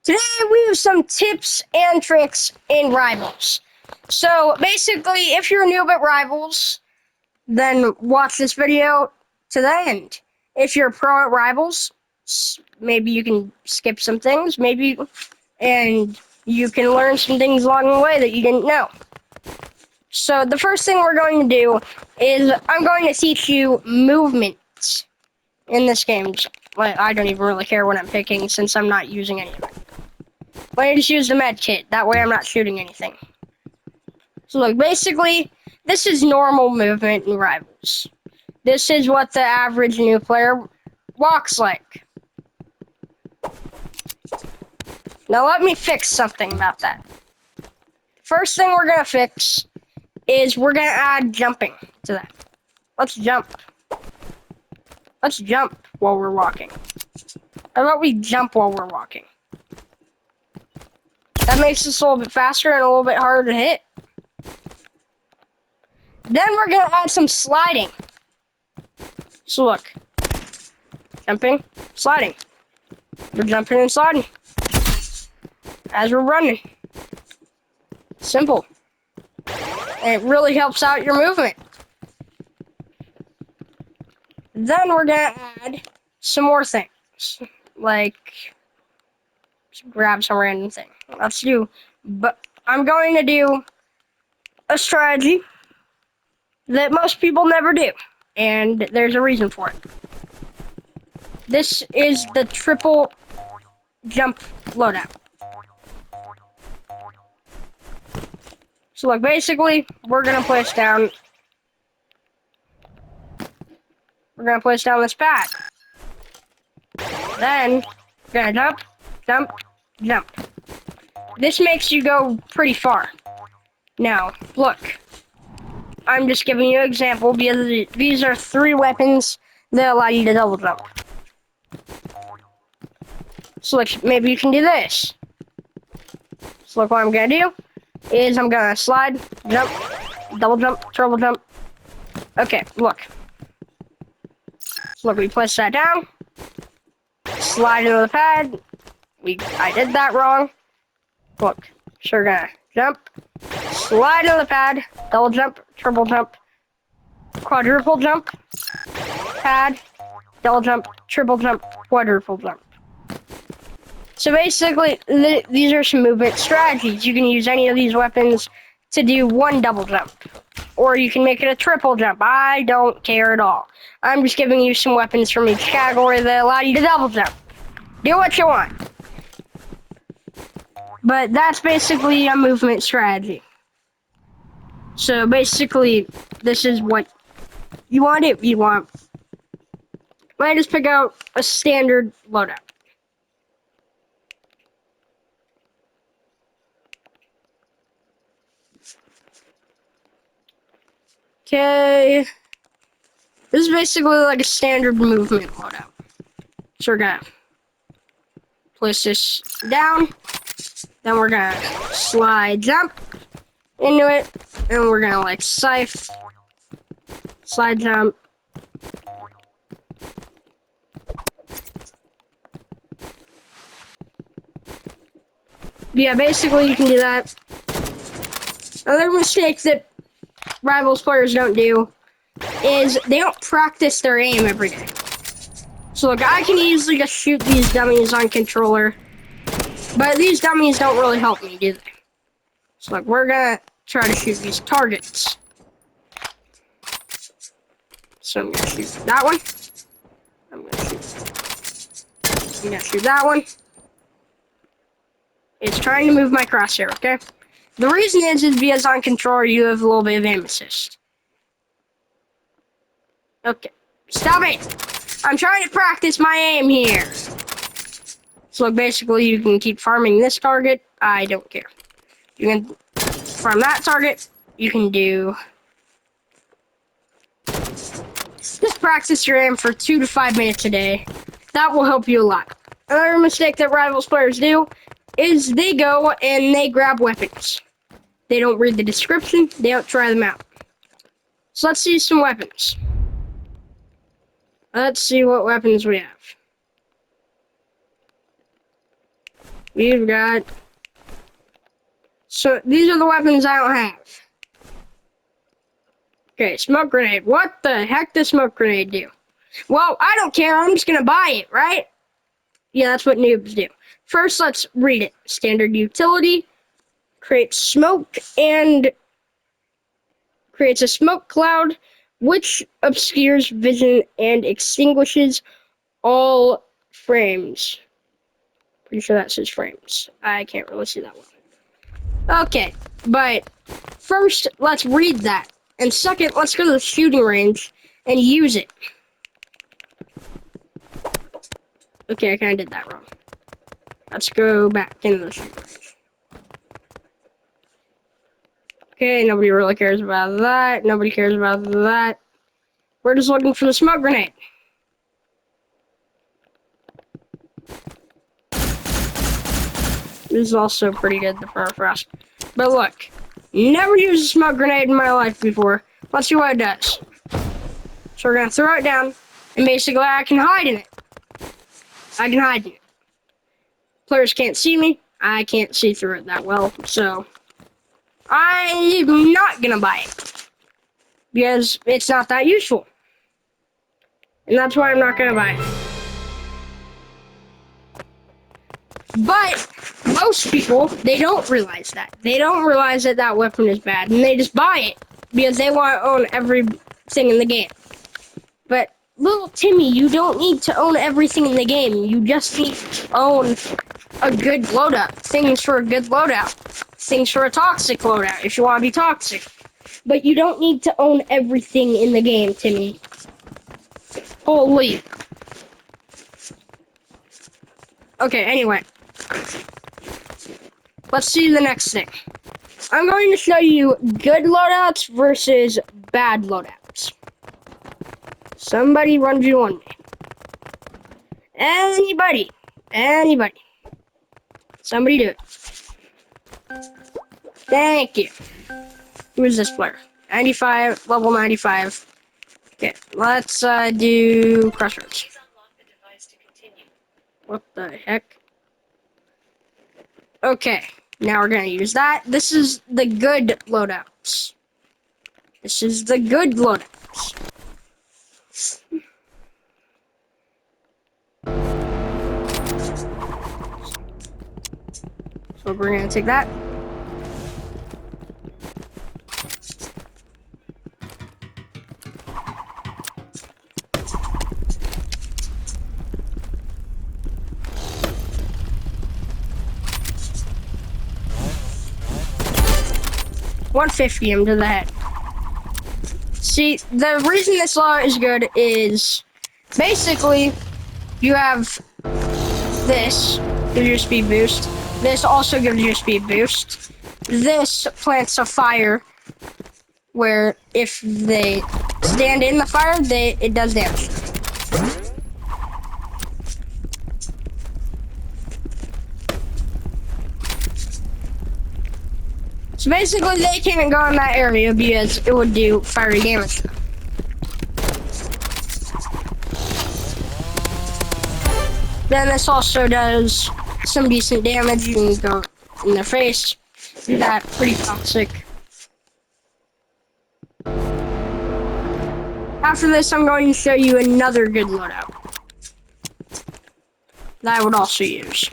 Today we have some tips and tricks in Rivals. So basically, if you're a noob at Rivals, then watch this video to the end. If you're pro at Rivals, maybe you can skip some things, and you can learn some things along the way that you didn't know. So the first thing we're going to do is I'm going to teach you movements in this game. I don't even really care what I'm picking since I'm not using any of it. But I just use the med kit, that way I'm not shooting anything. So look, basically, this is normal movement in Rivals. This is what the average new player walks like. Now let me fix something about that. First thing we're gonna fix is we're gonna add jumping to that. Let's jump. Let's jump while we're walking. How about we jump while we're walking? That makes us a little bit faster and a little bit harder to hit. Then we're gonna add some sliding. So look. Jumping, sliding. We're jumping and sliding. As we're running. Simple. And it really helps out your movement. Then we're gonna add some more things. Like, just grab some random thing. But I'm going to do a strategy that most people never do. And there's a reason for it. This is the triple jump loadout. So look, basically, we're gonna place down this pad. Then, we're gonna jump, jump. This makes you go pretty far. Now, look. I'm just giving you an example because these are 3 weapons that allow you to double jump. So look, maybe you can do this. So look, what I'm gonna do is I'm gonna slide, jump, double jump, triple jump. Okay, look. So look, we place that down. Slide into the pad. I did that wrong. Look, so we're gonna jump, slide into the pad, double jump, triple jump, quadruple jump, pad, double jump, triple jump, quadruple jump. So basically, these are some movement strategies. You can use any of these weapons to do 1 double jump. Or you can make it a triple jump. I don't care at all. I'm just giving you some weapons from each category that allow you to double jump. Do what you want. But that's basically a movement strategy. So basically, this is what you want to do. Might just pick out a standard loadout. Okay. This is basically like a standard movement loadout. So we're gonna place this down. Then we're gonna slide jump into it. And we're gonna like scythe. Slide jump. Yeah, basically you can do that. Another mistake that Rivals players don't do is they don't practice their aim every day. So look, I can easily just shoot these dummies on controller, but these dummies don't really help me, do they? So look, we're gonna try to shoot these targets. So I'm gonna shoot that one. I'm gonna shoot that one. It's trying to move my crosshair, okay? The reason is because on controller you have a little bit of aim assist. Okay. Stop it! I'm trying to practice my aim here. So look, basically you can keep farming this target. I don't care. You can farm that target. You can do... Just practice your aim for 2 to 5 minutes a day. That will help you a lot. Another mistake that Rivals players do is they go and they grab weapons. They don't read the description. They don't try them out. So let's see some weapons. Let's see what weapons we have. We've got... So, these are the weapons I don't have. Okay, smoke grenade. What the heck does smoke grenade do? Well, I don't care. I'm just gonna buy it, right? Yeah, that's what noobs do. First, let's read it. Standard utility. Creates smoke and creates a smoke cloud which obscures vision and extinguishes all frames. Pretty sure that says frames. I can't really see that one. Okay, but first, let's read that. And second, let's go to the shooting range and use it. Okay, I kind of did that wrong. Let's go back into the shooting range. Okay, nobody really cares about that. Nobody cares about that. We're just looking for the smoke grenade. This is also pretty good, the permafrost. But look, never used a smoke grenade in my life before. Let's see what it does. So we're gonna throw it down, and basically I can hide in it. I can hide in it. Players can't see me. I can't see through it that well, so I'm not gonna buy it. Because it's not that useful. And that's why I'm not gonna buy it. But most people, they don't realize that. They don't realize that that weapon is bad, and they just buy it because they want to own everything in the game. But little Timmy, you don't need to own everything in the game. You just need to own a good loadout. Things for a good loadout. Things for a toxic loadout if you want to be toxic. But you don't need to own everything in the game, Timmy. Holy. Okay, anyway. Let's see the next thing. I'm going to show you good loadouts versus bad loadouts. Somebody run you on me. Anybody. Anybody. Somebody do it. Thank you. Who's this player? 95, level 95. Okay, let's do Crossroads. What the heck? Okay, now we're gonna use that. This is the good loadouts. This is the good loadouts. So we're gonna take that. $150 him to the head. See, the reason this law is good is basically you have this gives you a speed boost. This also gives you a speed boost. This plants a fire where if they stand in the fire, it does damage. So basically, they can't go in that area because it would do fiery damage to them. Then this also does some decent damage. You can go in their face. Do that pretty toxic. After this, I'm going to show you another good loadout that I would also use.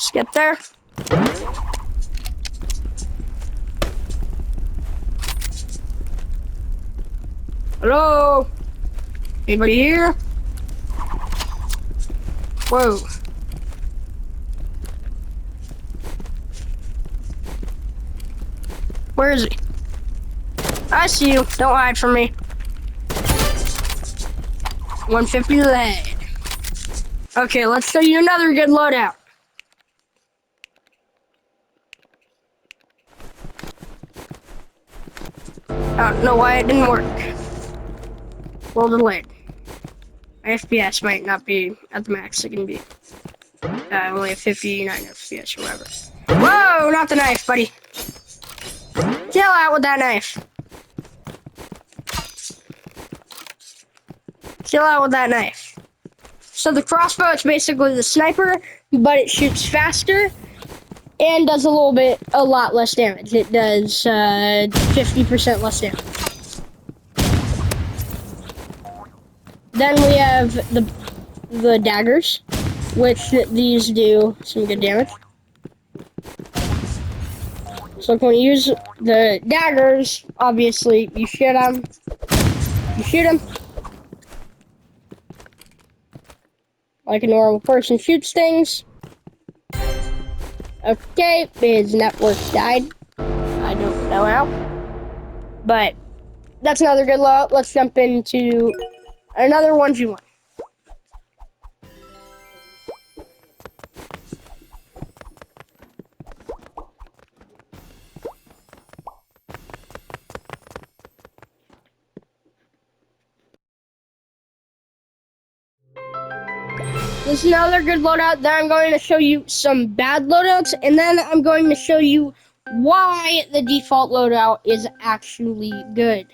Let's get there. Hello? Anybody here? Whoa. Where is he? I see you. Don't hide from me. 150 to the head. Okay, let's show you another good loadout. I don't know why it didn't work. Well delayed. My FPS might not be at the max it can be. Only at 59 FPS or whatever. Whoa, not the knife, buddy. Chill out with that knife. Chill out with that knife. So the crossbow is basically the sniper, but it shoots faster and does a lot less damage. It does 50% less damage. Then we have the daggers, which these do some good damage. So when you use the daggers, obviously you shoot them. You shoot them like a normal person shoots things. Okay, his network died. I don't know how, but that's another good loadout. Let's jump into another 1v1. This is another good loadout. Then I'm going to show you some bad loadouts, and then I'm going to show you why the default loadout is actually good.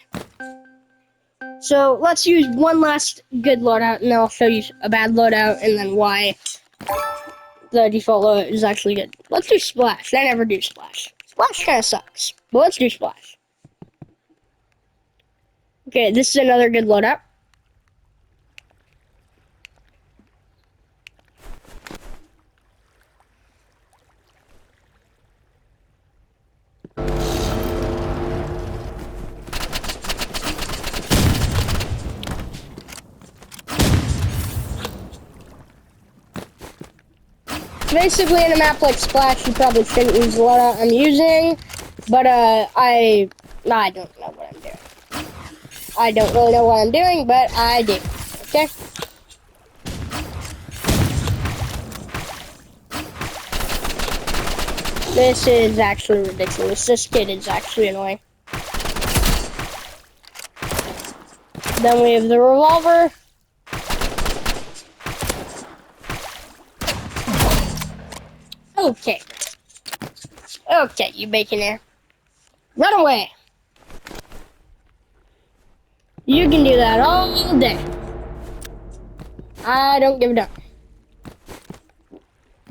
So let's use one last good loadout, and then I'll show you a bad loadout, and then why the default loadout is actually good. Let's do Splash. I never do Splash. Splash kind of sucks, but let's do Splash. Okay, this is another good loadout. Basically, in a map like Splash, you probably shouldn't use the loadout I'm using, but I don't know what I'm doing. I don't really know what I'm doing, but I do. Okay. This is actually ridiculous. This kid is actually annoying. Then we have the revolver. Okay. Okay, you bacon there. Run away. You can do that all day. I don't give a damn.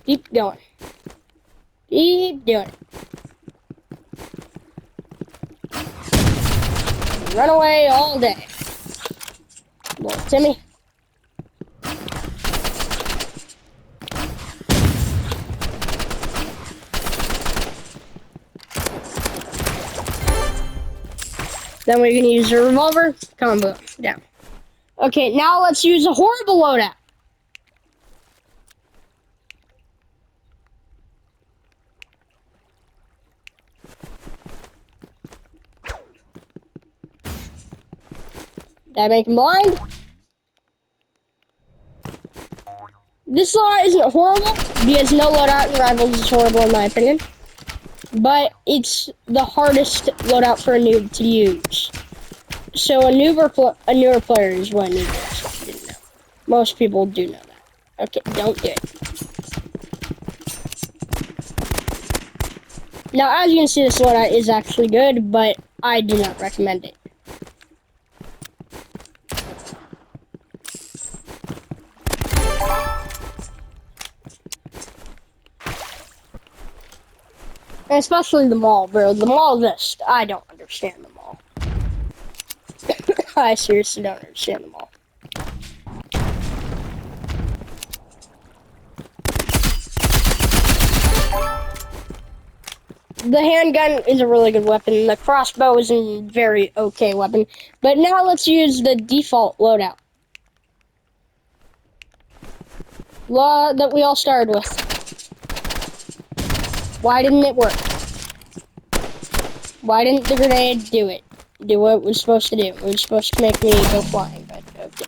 Keep going. Keep doing it. Run away all day. Little Timmy. Then we're gonna use a revolver. Come on, boom. Down. Okay, now let's use a horrible loadout. Did I make him blind? This loadout isn't horrible because no loadout in Rivals is horrible in my opinion. But it's the hardest loadout for a noob to use. So a newer player is what a noob is. Didn't know. Most people do know that. Okay, don't do it. Now, as you can see, this loadout is actually good, but I do not recommend it. And especially the mall, bro. The mall just, I don't understand the mall. I seriously don't understand the mall. The handgun is a really good weapon. The crossbow is a very okay weapon. But now let's use the default loadout. That we all started with. Why didn't it work? Why didn't the grenade do it? Do what it was supposed to do. It was supposed to make me go flying, but okay.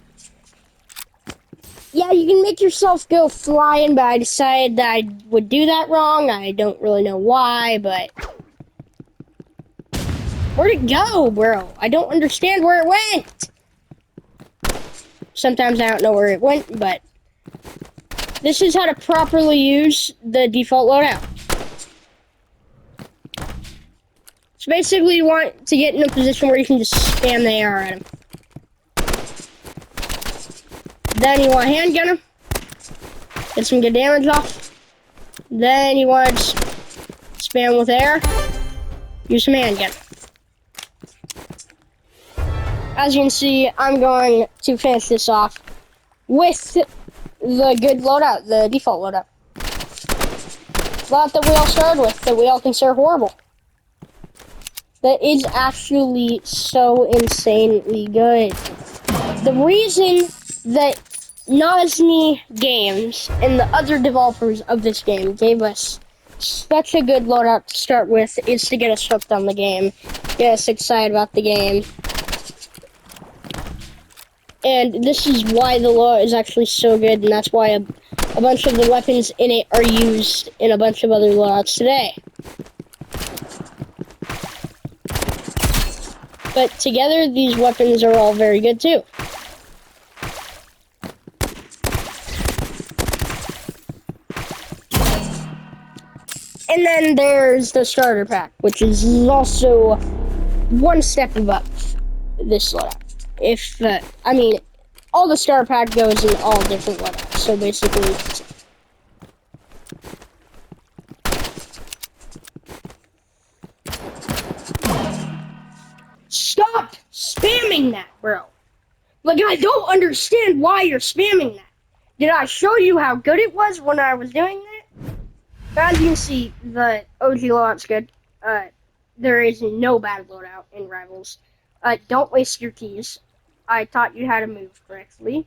Yeah, you can make yourself go flying, but I decided that I would do that wrong. I don't really know why, but... Where'd it go, bro? I don't understand where it went! Sometimes I don't know where it went, but... This is how to properly use the default loadout. So basically, you want to get in a position where you can just spam the AR at him. Then you want to handgun him. Get some good damage off. Then you want to spam with air. Use some handgun. As you can see, I'm going to finish this off with the good loadout, the default loadout. Lot that we all started with, that we all consider horrible. That is actually so insanely good. The reason that Nozny Games and the other developers of this game gave us such a good loadout to start with is to get us hooked on the game, get us excited about the game. And this is why the loadout is actually so good, and that's why a bunch of the weapons in it are used in a bunch of other loadouts today. But together, these weapons are all very good too. And then there's the starter pack, which is also one step above this loadout. All the starter pack goes in all different loadouts. So basically, stop spamming that, bro. Like, I don't understand why you're spamming that. Did I show you how good it was when I was doing that? As you can see, the OG loadout's good. There is no bad loadout in Rivals. Don't waste your keys. I taught you how to move correctly.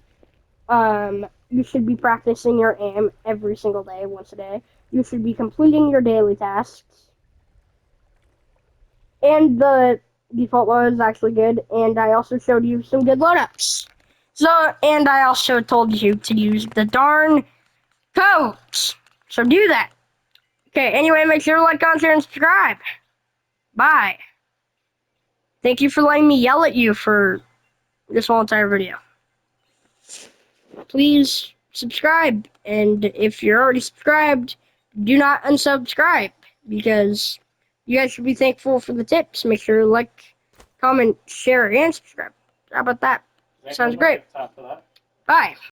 You should be practicing your aim every single day, once a day. You should be completing your daily tasks. And the default loadout is actually good, and I also showed you some good loadouts. And I also told you to use the darn codes. So do that. Okay, anyway, make sure to like, comment, share, and subscribe. Bye. Thank you for letting me yell at you for this whole entire video. Please subscribe, and if you're already subscribed, do not unsubscribe, because you guys should be thankful for the tips. Make sure to like, comment, share, and subscribe. How about that? Sounds great. Bye.